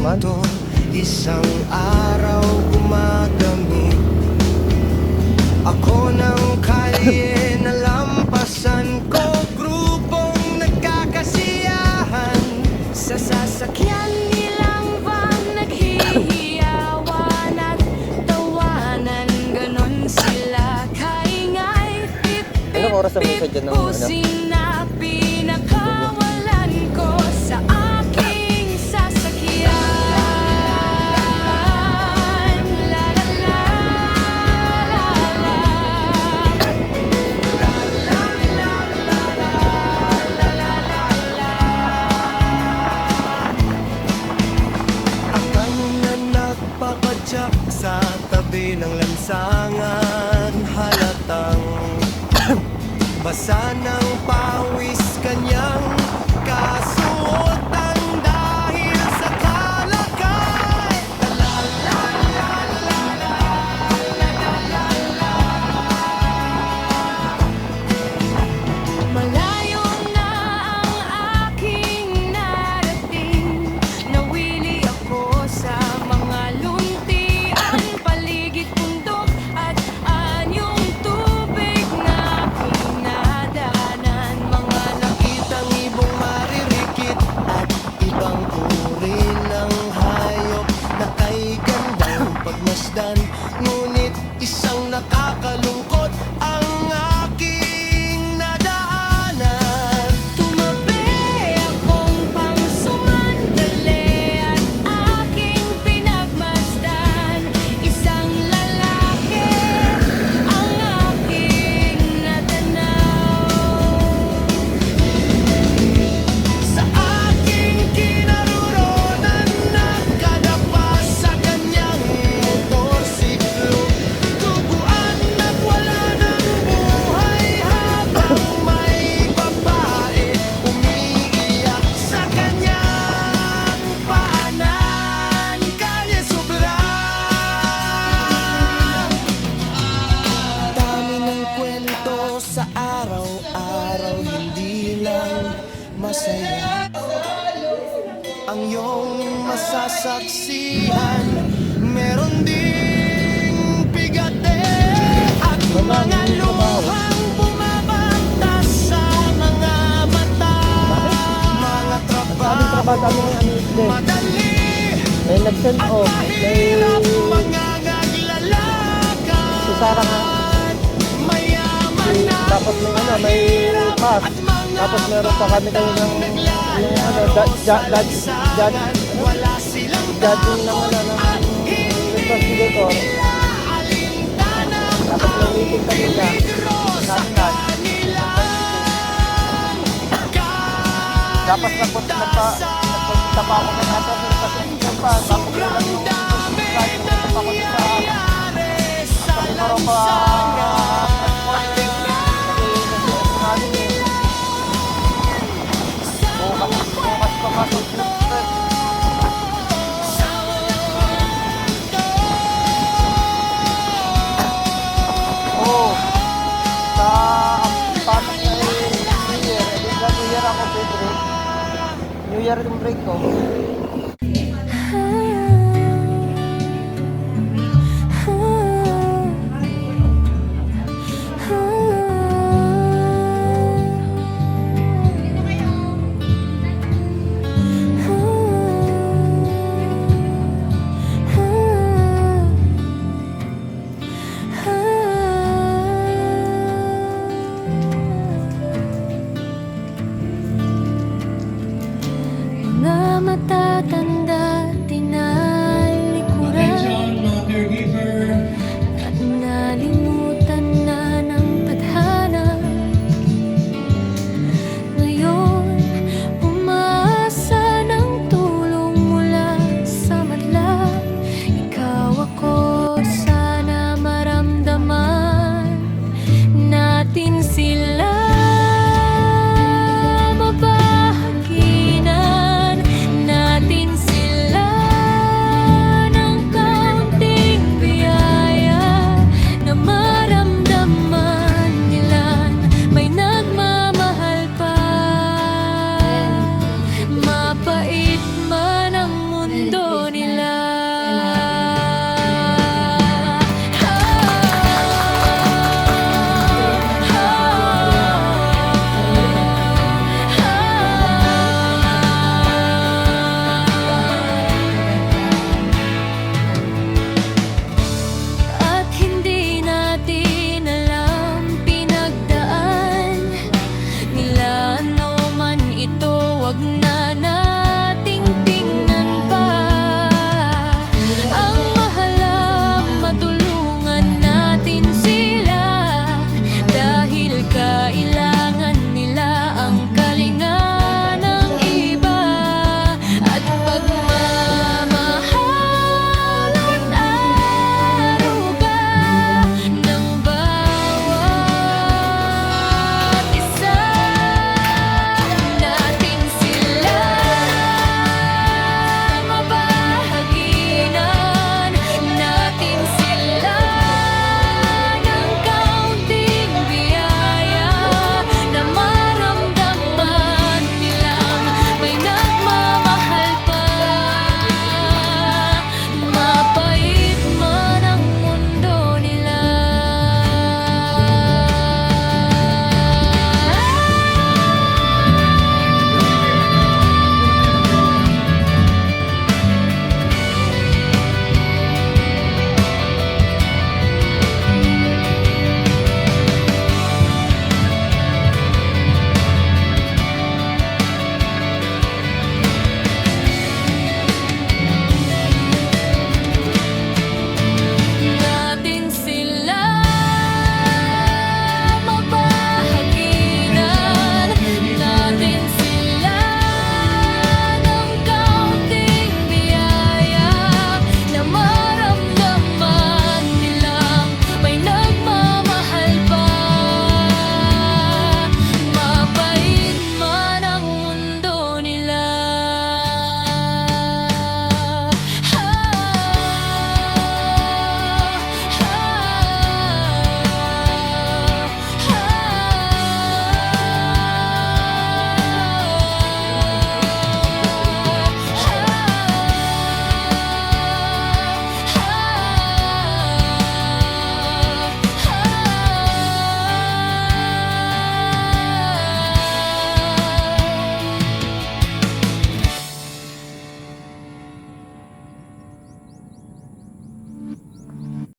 naman. Isang araw gumagamit ako ng kalye na lampasan ko, grupong nagkakasiyahan sa sasakyan nilang van, naghihiyawan at tawanan, ganon sila kaingay. Anong oras na minsan dyan ng ano? Na pinakawalan ko sa aking sasakyan. La la la la la. La la la la la la la. Akang na nagpakadyak sa tabi ng lansangan, halatang basa ng pawis kanyang kasuotan dahil sa kalakay. La la la la la la la la. Malayo na ang aking narating, nawili ako sa mga luntian, paligid bundok at anyong tubig na pinadaanan. Mga nakitang ibong maririkit at ibang uri ng hayop na kay gandang pagmasdan. Ngunit isang nakakalungkot ang aking nadaanan. Tumabi akong pang sumandali at aking pinagmasdan. Isang lalaki ang aking natanaw. Sa aking kinaroroonan, nakadapa sa kanyang motorsiklo. Tubuan at wala ng buhay habang may babae umiiyak sa kanyang paanan. Kalye Sobrang. Dami ng kwento sa araw-araw, hindi lang masaya ang iyong masasaksihan. Meron ding bigate at mga luhang bumabatas sa mga mata. Mga trabaho madali May nag-send at off. mahirap May mga naglalakad. si Sarah nga. Mayaman na Tapos may ano, may pass. Tapos meron pa kami kayo ng yung ano, wala silang judging ng ano, ng investigator. Tapos may meeting kami siya. National. Dapat nagpunta pa ako ng atas ng pasensya pa. Tapos lang yung kahit nagpunta pa ako sa Europa. Bukas pa masusunod. Oo. Sa pasok na New Year. New Year ako break. New Year yung break ko. Matatanda, tinalikuran at nalimutan na ng tadhana. Ngayon, umaasa ng tulong mula sa madla. Ikaw ako, sana maramdaman natin sila. Mabahaginan natin sila. wag na